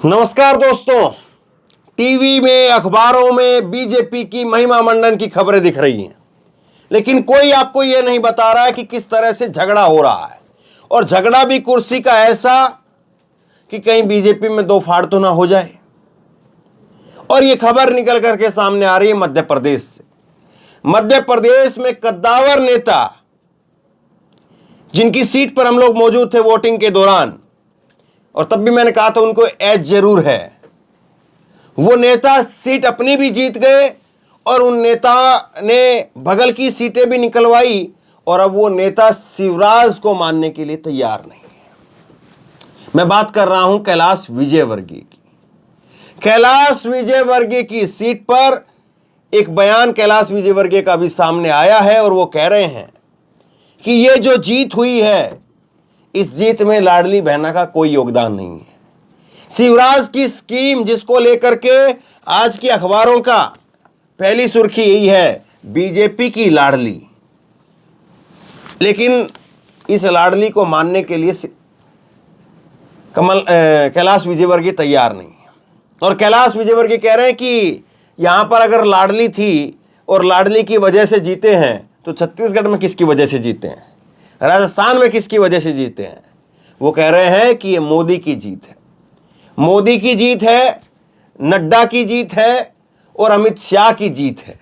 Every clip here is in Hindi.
नमस्कार दोस्तों। टीवी में, अखबारों में बीजेपी की महिमा मंडन की खबरें दिख रही हैं, लेकिन कोई आपको यह नहीं बता रहा है कि किस तरह से झगड़ा हो रहा है। और झगड़ा भी कुर्सी का ऐसा कि कहीं बीजेपी में दो फाड़ तो ना हो जाए। और यह खबर निकल करके सामने आ रही है मध्य प्रदेश से। मध्य प्रदेश में कद्दावर नेता, जिनकी सीट पर हम लोग मौजूद थे वोटिंग के दौरान, और तब भी मैंने कहा था उनको एज जरूर है, वो नेता सीट अपनी भी जीत गए और उन नेता ने बगल की सीटें भी निकलवाई। और अब वो नेता शिवराज को मानने के लिए तैयार नहीं है। मैं बात कर रहा हूं कैलाश विजयवर्गीय की। कैलाश विजयवर्गीय की सीट पर एक बयान कैलाश विजयवर्गीय का भी सामने आया है और वो कह रहे हैं कि ये जो जीत हुई है, इस जीत में लाडली बहना का कोई योगदान नहीं है। शिवराज की स्कीम, जिसको लेकर के आज की अखबारों का पहली सुर्खी यही है, बीजेपी की लाडली। लेकिन इस लाडली को मानने के लिए कैलाश विजयवर्गीय तैयार नहीं है। और कैलाश विजयवर्गीय कह रहे हैं कि यहां पर अगर लाडली थी और लाडली की वजह से जीते हैं, तो छत्तीसगढ़ में किसकी वजह से जीते हैं, राजस्थान में किसकी वजह से जीते हैं। वो कह रहे हैं कि ये मोदी की जीत है, मोदी की जीत है, नड्डा की जीत है और अमित शाह की जीत है।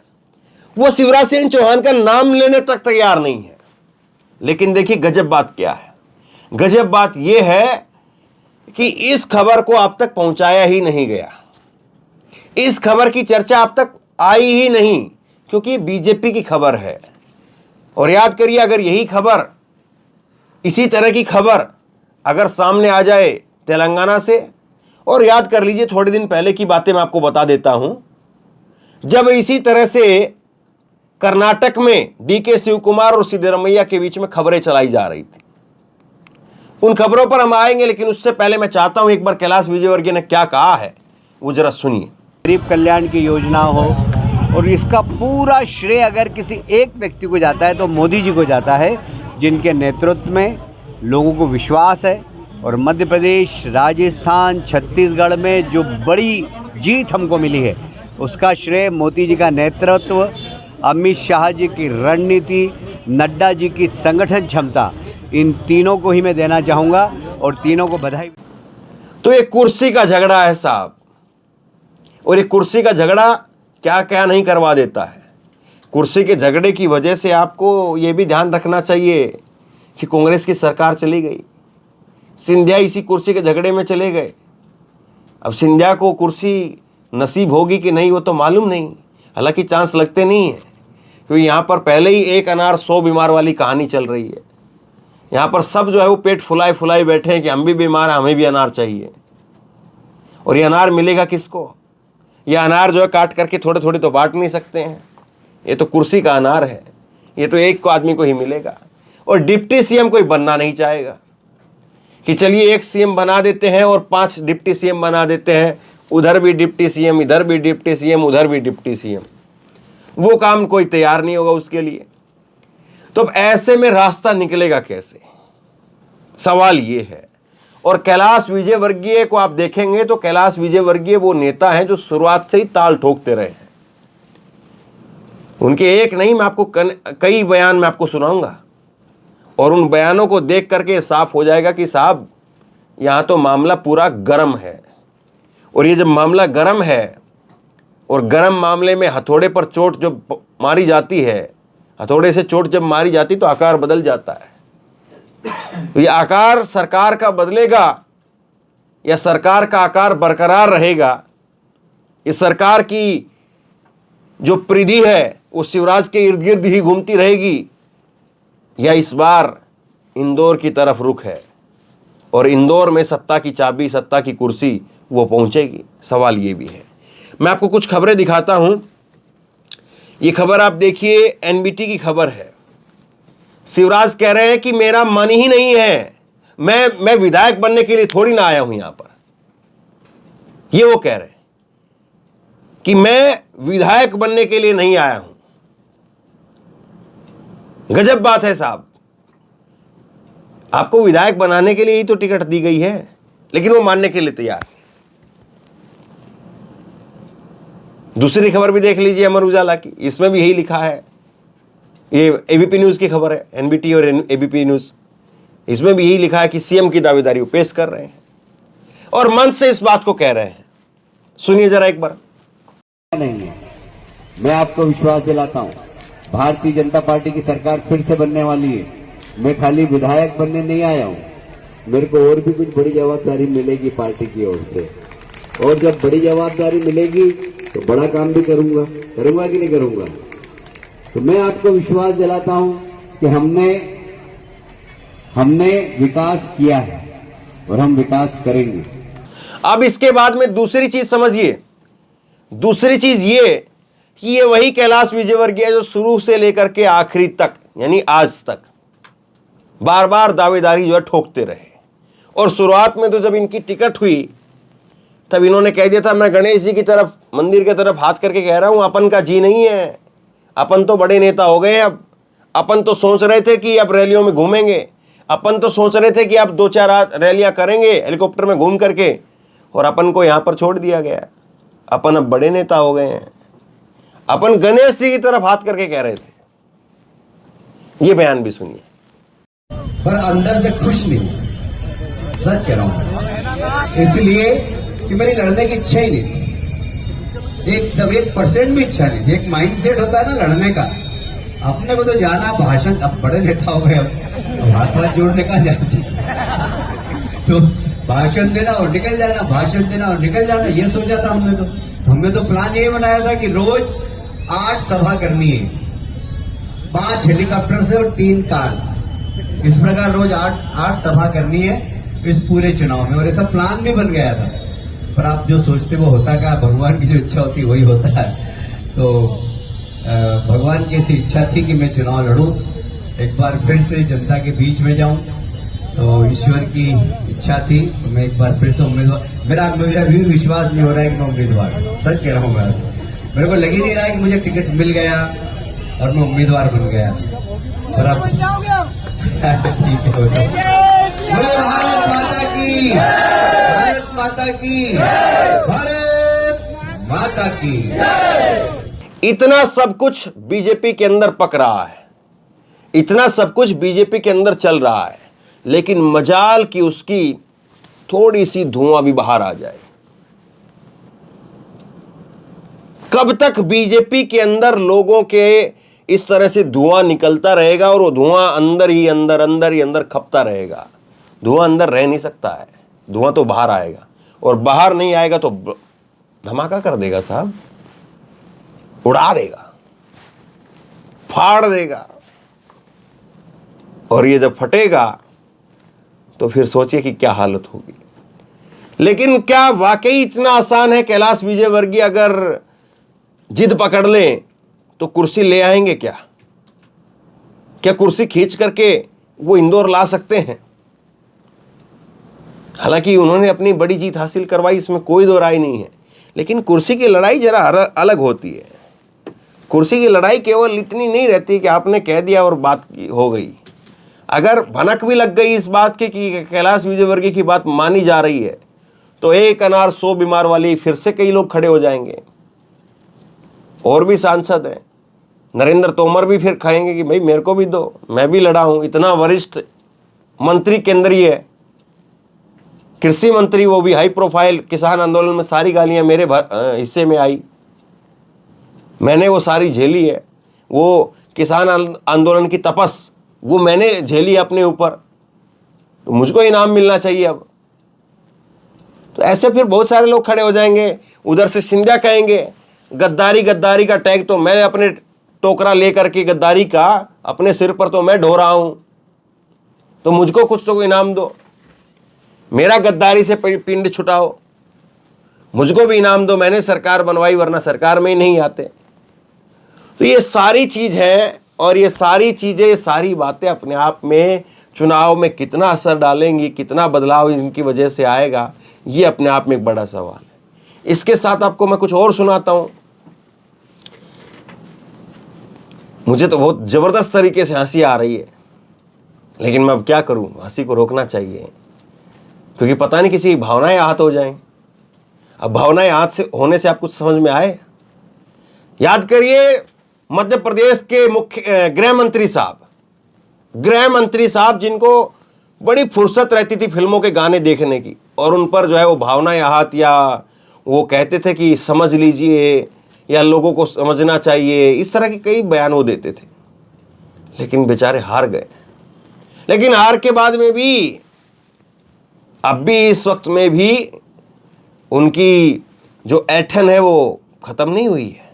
वो शिवराज सिंह चौहान का नाम लेने तक तैयार नहीं है। लेकिन देखिए गजब बात क्या है। गजब बात यह है कि इस खबर को अब तक पहुंचाया ही नहीं गया, इस खबर की चर्चा अब तक आई ही नहीं, क्योंकि बीजेपी की खबर है। और याद करिए, अगर यही खबर, इसी तरह की खबर अगर सामने आ जाए तेलंगाना से, और याद कर लीजिए थोड़े दिन पहले की बातें मैं आपको बता देता हूं, जब इसी तरह से कर्नाटक में डीके शिव कुमार और सिद्धरमैया के बीच में खबरें चलाई जा रही थी। उन खबरों पर हम आएंगे, लेकिन उससे पहले मैं चाहता हूं एक बार कैलाश विजयवर्गीय ने क्या कहा है वो जरा सुनिए। गरीब कल्याण की योजना हो, और इसका पूरा श्रेय अगर किसी एक व्यक्ति को जाता है तो मोदी जी को जाता है, जिनके नेतृत्व में लोगों को विश्वास है। और मध्य प्रदेश, राजस्थान, छत्तीसगढ़ में जो बड़ी जीत हमको मिली है, उसका श्रेय मोदी जी का नेतृत्व, अमित शाह जी की रणनीति, नड्डा जी की संगठन क्षमता, इन तीनों को ही मैं देना चाहूँगा और तीनों को बधाई। तो ये कुर्सी का झगड़ा है साहब, और ये कुर्सी का झगड़ा क्या क्या नहीं करवा देता है। कुर्सी के झगड़े की वजह से आपको ये भी ध्यान रखना चाहिए कि कांग्रेस की सरकार चली गई, सिंधिया इसी कुर्सी के झगड़े में चले गए। अब सिंधिया को कुर्सी नसीब होगी कि नहीं वो तो मालूम नहीं, हालांकि चांस लगते नहीं है, क्योंकि यहाँ पर पहले ही एक अनार 100 बीमार वाली कहानी चल रही है। यहाँ पर सब जो है वो पेट फुलाए फुलाए बैठे हैं कि हम भी बीमार हैं, हमें भी अनार चाहिए। और ये अनार मिलेगा किसको? ये अनार जो है काट करके थोड़े थोड़े तो बांट नहीं सकते हैं, ये तो कुर्सी का अनार है, ये तो एक को आदमी को ही मिलेगा। और डिप्टी सीएम कोई बनना नहीं चाहेगा कि चलिए एक सीएम बना देते हैं और 5 डिप्टी सीएम बना देते हैं, उधर भी डिप्टी सीएम, इधर भी डिप्टी सीएम, उधर भी डिप्टी सीएम। वो काम कोई तैयार नहीं होगा उसके लिए। तो अब ऐसे में रास्ता निकलेगा कैसे, सवाल ये है। और कैलाश विजयवर्गीय को आप देखेंगे तो कैलाश विजयवर्गीय वो नेता हैं जो शुरुआत से ही ताल ठोकते रहे हैं। उनके एक नहीं, मैं आपको कई बयान मैं आपको सुनाऊंगा, और उन बयानों को देख करके साफ हो जाएगा कि साहब यहां तो मामला पूरा गर्म है। और ये जब मामला गर्म है, और गर्म मामले में हथौड़े पर चोट जब मारी जाती है, हथौड़े से चोट जब मारी जाती तो आकार बदल जाता है। तो ये आकार सरकार का बदलेगा या सरकार का आकार बरकरार रहेगा? ये सरकार की जो परिधि है वो शिवराज के इर्द गिर्द ही घूमती रहेगी, या इस बार इंदौर की तरफ रुख है और इंदौर में सत्ता की चाबी, सत्ता की कुर्सी वो पहुंचेगी? सवाल ये भी है। मैं आपको कुछ खबरें दिखाता हूं। ये खबर आप देखिए, एनबीटी की खबर है। शिवराज कह रहे हैं कि मेरा मन ही नहीं है, मैं विधायक बनने के लिए थोड़ी ना आया हूं यहां पर। ये वो कह रहे हैं कि मैं विधायक बनने के लिए नहीं आया हूं। गजब बात है साहब, आपको विधायक बनाने के लिए ही तो टिकट दी गई है, लेकिन वो मानने के लिए तैयार है। दूसरी खबर भी देख लीजिए अमर उजाला की, इसमें भी यही लिखा है। ये एबीपी न्यूज़ की खबर है, एनबीटी और एबीपी न्यूज़, इसमें भी यही लिखा है कि सीएम की दावेदारी वो पेश कर रहे हैं और मन से इस बात को कह रहे हैं। सुनिए जरा एक बार। नहीं है, मैं आपको विश्वास दिलाता हूं, भारतीय जनता पार्टी की सरकार फिर से बनने वाली है। मैं खाली विधायक बनने नहीं आया हूं, मेरे को और भी कुछ बड़ी जवाबदारी मिलेगी पार्टी की ओर से, और जब बड़ी जवाबदारी मिलेगी तो बड़ा काम भी करूंगा कि नहीं करूंगा। तो मैं आपको विश्वास दिलाता हूं कि हमने विकास किया है और हम विकास करेंगे। अब इसके बाद में दूसरी चीज समझिए, दूसरी चीज ये कि ये वही कैलाश विजयवर्गीय जो शुरू से लेकर के आखिरी तक यानी आज तक बार बार दावेदारी जो है ठोकते रहे। और शुरुआत में तो जब इनकी टिकट हुई तब इन्होंने कह दिया था, मैं गणेश जी की तरफ, मंदिर की तरफ हाथ करके कह रहा हूं, अपन का जी नहीं है, अपन तो बड़े नेता हो गए। अब अपन तो सोच रहे थे कि अब रैलियों में घूमेंगे, अपन तो सोच रहे थे कि अब 2-4 रैलियां करेंगे हेलीकॉप्टर में घूम करके, और अपन को यहां पर छोड़ दिया गया। अपन अब बड़े नेता हो गए हैं, अपन गणेश जी की तरफ हाथ करके कह रहे थे। ये बयान भी सुनिए। पर अंदर से खुश नहीं, सच कह रहा हूं, इसलिए कि मेरी लड़ने की इच्छा ही नहीं थी, एकदम 1% भी इच्छा नहीं थी। एक माइंडसेट होता है ना लड़ने का, अपने को तो जाना भाषण, अब बड़े नेता हो गए, अब हाथ जोड़ने का जाती तो भाषण देना और निकल जाना, भाषण देना और निकल जाना, ये सोचा था हमने तो प्लान ये बनाया था कि रोज 8 सभा करनी है, 5 हेलीकॉप्टर से और 3 कार से, इस प्रकार रोज 8 सभा करनी है इस पूरे चुनाव में। और ऐसा प्लान भी बन गया था, पर आप जो सोचते वो होता क्या, भगवान की जो इच्छा होती वही होता है। तो भगवान की ऐसी इच्छा थी कि मैं चुनाव लड़ूं, एक बार फिर से जनता के बीच में जाऊं, तो ईश्वर की इच्छा थी। तो मैं एक बार फिर से उम्मीदवार, मेरा भी विश्वास नहीं हो रहा है कि मैं उम्मीदवार, सच कह रहा हूं मैं, मेरे को लग ही नहीं रहा है कि मुझे टिकट मिल गया और मैं उम्मीदवार बन गया। ठीक है, बोलो भारत माता की, भारत माता की, भारत माता की। इतना सब कुछ बीजेपी के अंदर पक रहा है, इतना सब कुछ बीजेपी के अंदर चल रहा है, लेकिन मजाल कि उसकी थोड़ी सी धुआं भी बाहर आ जाए। कब तक बीजेपी के अंदर लोगों के इस तरह से धुआं निकलता रहेगा और वो धुआं अंदर ही अंदर खपता रहेगा। धुआं अंदर रह नहीं सकता है, धुआं तो बाहर आएगा, और बाहर नहीं आएगा तो धमाका कर देगा साहब, उड़ा देगा, फाड़ देगा। और ये जब फटेगा तो फिर सोचिए कि क्या हालत होगी। लेकिन क्या वाकई इतना आसान है? कैलाश विजयवर्गीय अगर जिद पकड़ लें तो कुर्सी ले आएंगे क्या? क्या कुर्सी खींच करके वो इंदौर ला सकते हैं? हालांकि उन्होंने अपनी बड़ी जीत हासिल करवाई, इसमें कोई दो राय नहीं है, लेकिन कुर्सी की लड़ाई जरा अलग होती है। कुर्सी की लड़ाई केवल इतनी नहीं रहती कि आपने कह दिया और बात हो गई। अगर भनक भी लग गई इस बात की कि कैलाश विजयवर्गीय की बात मानी जा रही है, तो एक अनार 100 बीमार वाली फिर से कई लोग खड़े हो जाएंगे। और भी सांसद हैं, नरेंद्र तोमर भी फिर कहेंगे कि भाई मेरे को भी दो, मैं भी लड़ा हूं। इतना वरिष्ठ मंत्री केंद्रीय, कृषि मंत्री, वो भी हाई प्रोफाइल, किसान आंदोलन में सारी गालियां मेरे हिस्से में आई, मैंने वो सारी झेली है। वो किसान आंदोलन की तपस वो मैंने झेली अपने ऊपर, तो मुझको इनाम मिलना चाहिए अब। तो ऐसे फिर बहुत सारे लोग खड़े हो जाएंगे। उधर से सिंधिया कहेंगे गद्दारी का टैग तो मैं अपने टोकरा लेकर के गद्दारी का अपने सिर पर तो मैं ढो रहा हूं, तो मुझको कुछ तो इनाम दो, मेरा गद्दारी से पिंड छुटाओ, मुझको भी इनाम दो, मैंने सरकार बनवाई वरना सरकार में ही नहीं आते। तो ये सारी चीज है, और ये सारी चीजें, ये सारी बातें अपने आप में चुनाव में कितना असर डालेंगी, कितना बदलाव इनकी वजह से आएगा, ये अपने आप में एक बड़ा सवाल है। इसके साथ आपको मैं कुछ और सुनाता हूं। मुझे तो बहुत जबरदस्त तरीके से हंसी आ रही है, लेकिन मैं अब क्या करूं, हंसी को रोकना चाहिए, क्योंकि पता नहीं किसी की भावनाएं आहत हो जाएं। अब भावनाएं आहत से होने से आप कुछ समझ में आए? याद करिए मध्य प्रदेश के मुख्य गृह मंत्री साहब जिनको बड़ी फुर्सत रहती थी फिल्मों के गाने देखने की, और उन पर जो है वो भावनाएं आहत, या वो कहते थे कि समझ लीजिए या लोगों को समझना चाहिए, इस तरह के कई बयान वो देते थे। लेकिन बेचारे हार गए। लेकिन हार के बाद में भी अब भी इस वक्त में भी उनकी जो ऐठन है वो खत्म नहीं हुई है।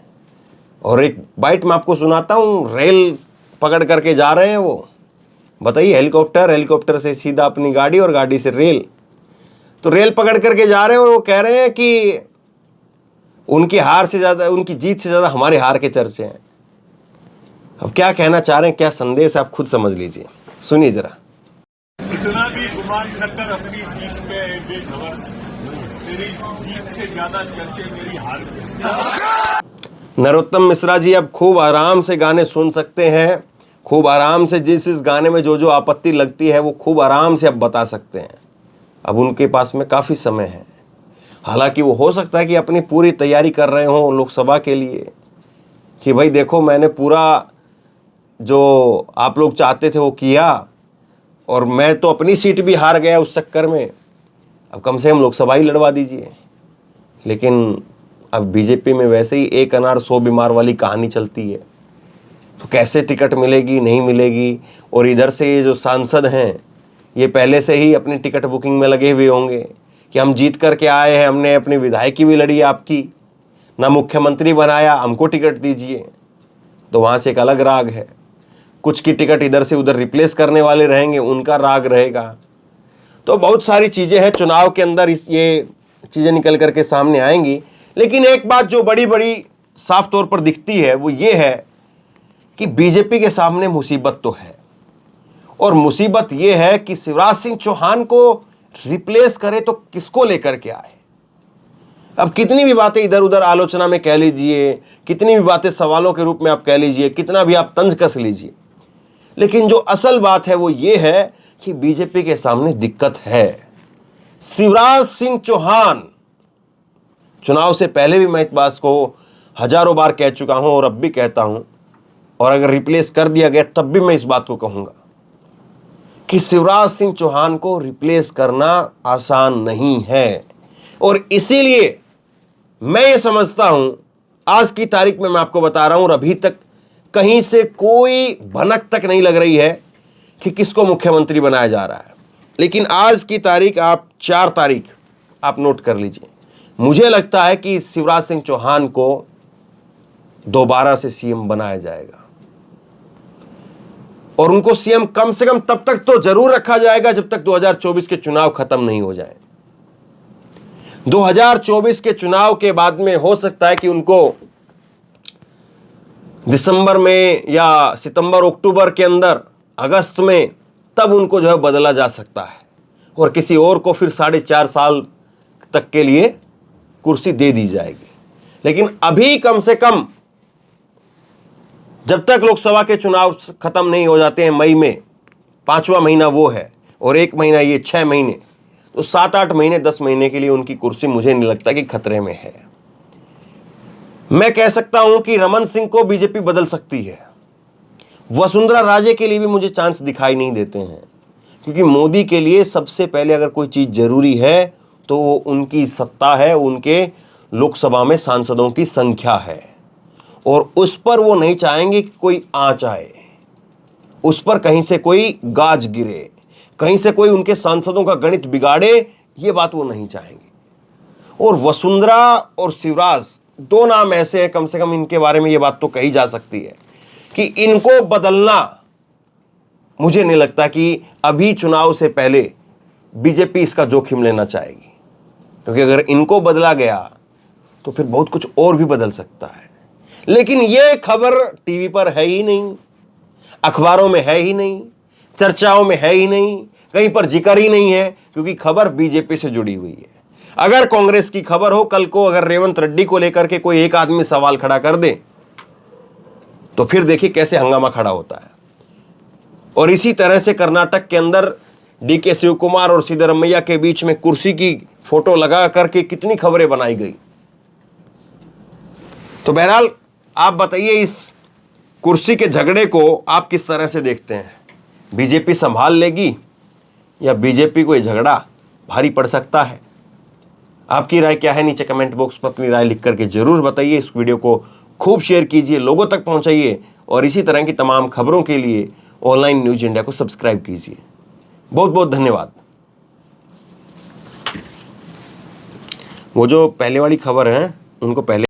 और एक बाइट मैं आपको सुनाता हूं, रेल पकड़ करके जा रहे हैं वो, बताइए, हेलीकॉप्टर से सीधा अपनी गाड़ी और गाड़ी से रेल, तो रेल पकड़ करके जा रहे हैं और वो कह रहे हैं कि उनकी हार से ज्यादा, उनकी जीत से ज्यादा हमारे हार के चर्चे हैं। अब क्या कहना चाह रहे हैं, क्या संदेश है, आप खुद समझ लीजिए, सुनिए जरा। इतना भी गुमान न कर अपनी जीत पे बेखबर, तेरी जीत से ज्यादा चर्चे मेरी हार के। नरोत्तम मिश्रा जी अब खूब आराम से गाने सुन सकते हैं, खूब आराम से जिस गाने में जो जो आपत्ति लगती है वो खूब आराम से अब बता सकते हैं। अब उनके पास में काफ़ी समय है। हालांकि वो हो सकता है कि अपनी पूरी तैयारी कर रहे हों लोकसभा के लिए, कि भाई देखो मैंने पूरा जो आप लोग चाहते थे वो किया, और मैं तो अपनी सीट भी हार गया उस चक्कर में, अब कम से कम लोकसभा ही लड़वा दीजिए। लेकिन अब बीजेपी में वैसे ही एक अनार 100 बीमार वाली कहानी चलती है, तो कैसे टिकट मिलेगी नहीं मिलेगी। और इधर से ये जो सांसद हैं ये पहले से ही अपनी टिकट बुकिंग में लगे हुए होंगे कि हम जीत करके आए हैं, हमने अपनी विधायकी भी लड़ी आपकी, ना मुख्यमंत्री बनाया, हमको टिकट दीजिए। तो वहाँ से एक अलग राग है। कुछ की टिकट इधर से उधर रिप्लेस करने वाले रहेंगे, उनका राग रहेगा। तो बहुत सारी चीज़ें हैं चुनाव के अंदर, ये चीज़ें निकल करके सामने आएंगी। लेकिन एक बात जो बड़ी बड़ी साफ तौर पर दिखती है वो ये है कि बीजेपी के सामने मुसीबत तो है, और मुसीबत ये है कि शिवराज सिंह चौहान को रिप्लेस करे तो किसको लेकर के आए। अब कितनी भी बातें इधर उधर आलोचना में कह लीजिए, कितनी भी बातें सवालों के रूप में आप कह लीजिए, कितना भी आप तंज कस लीजिए, लेकिन जो असल बात है वो ये है कि बीजेपी के सामने दिक्कत है। शिवराज सिंह चौहान, चुनाव से पहले भी मैं इस बात को हजारों बार कह चुका हूं और अब भी कहता हूं, और अगर रिप्लेस कर दिया गया तब भी मैं इस बात को कहूंगा कि शिवराज सिंह चौहान को रिप्लेस करना आसान नहीं है। और इसीलिए मैं ये समझता हूं, आज की तारीख में मैं आपको बता रहा हूं, और अभी तक कहीं से कोई भनक तक नहीं लग रही है कि किसको मुख्यमंत्री बनाया जा रहा है। लेकिन आज की तारीख, आप 4 तारीख आप नोट कर लीजिए, मुझे लगता है कि शिवराज सिंह चौहान को दोबारा से सीएम बनाया जाएगा, और उनको सीएम कम से कम तब तक तो जरूर रखा जाएगा जब तक 2024 के चुनाव खत्म नहीं हो जाए। 2024 के चुनाव के बाद में हो सकता है कि उनको दिसंबर में या सितंबर अक्टूबर के अंदर, अगस्त में, तब उनको जो है बदला जा सकता है, और किसी और को फिर 4.5 साल तक के लिए कुर्सी दे दी जाएगी। लेकिन अभी कम से कम जब तक लोकसभा के चुनाव खत्म नहीं हो जाते हैं मई में, 5वां महीना वो है, और 1 महीना ये 6 महीने, तो 7-8 महीने 10 महीने के लिए उनकी कुर्सी मुझे नहीं लगता कि खतरे में है। मैं कह सकता हूं कि रमन सिंह को बीजेपी बदल सकती है। वसुंधरा राजे के लिए भी मुझे चांस दिखाई नहीं देते हैं, क्योंकि मोदी के लिए सबसे पहले अगर कोई चीज जरूरी है तो वो उनकी सत्ता है, उनके लोकसभा में सांसदों की संख्या है, और उस पर वो नहीं चाहेंगे कि कोई आंच आए, उस पर कहीं से कोई गाज गिरे, कहीं से कोई उनके सांसदों का गणित बिगाड़े, ये बात वो नहीं चाहेंगे। और वसुंधरा और शिवराज 2 नाम ऐसे हैं, कम से कम इनके बारे में ये बात तो कही जा सकती है कि इनको बदलना, मुझे नहीं लगता कि अभी चुनाव से पहले बीजेपी इसका जोखिम लेना चाहेगी, क्योंकि अगर इनको बदला गया तो फिर बहुत कुछ और भी बदल सकता है। लेकिन ये खबर टीवी पर है ही नहीं, अखबारों में है ही नहीं, चर्चाओं में है ही नहीं, कहीं पर जिक्र ही नहीं है, क्योंकि खबर बीजेपी से जुड़ी हुई है। अगर कांग्रेस की खबर हो, कल को अगर रेवंत रेड्डी को लेकर के कोई एक आदमी सवाल खड़ा कर दे तो फिर देखिए कैसे हंगामा खड़ा होता है। और इसी तरह से कर्नाटक के अंदर डीके शिव कुमार और सिद्धरमैया के बीच में कुर्सी की फोटो लगा करके कितनी खबरें बनाई गई। तो बहरहाल आप बताइए इस कुर्सी के झगड़े को आप किस तरह से देखते हैं? बीजेपी संभाल लेगी या बीजेपी को ये झगड़ा भारी पड़ सकता है? आपकी राय क्या है? नीचे कमेंट बॉक्स में अपनी राय लिख करके जरूर बताइए। इस वीडियो को खूब शेयर कीजिए, लोगों तक पहुंचाइए और इसी तरह की तमाम खबरों के लिए ऑनलाइन न्यूज इंडिया को सब्सक्राइब कीजिए। बहुत बहुत धन्यवाद। वो जो पहले वाली खबर है उनको पहले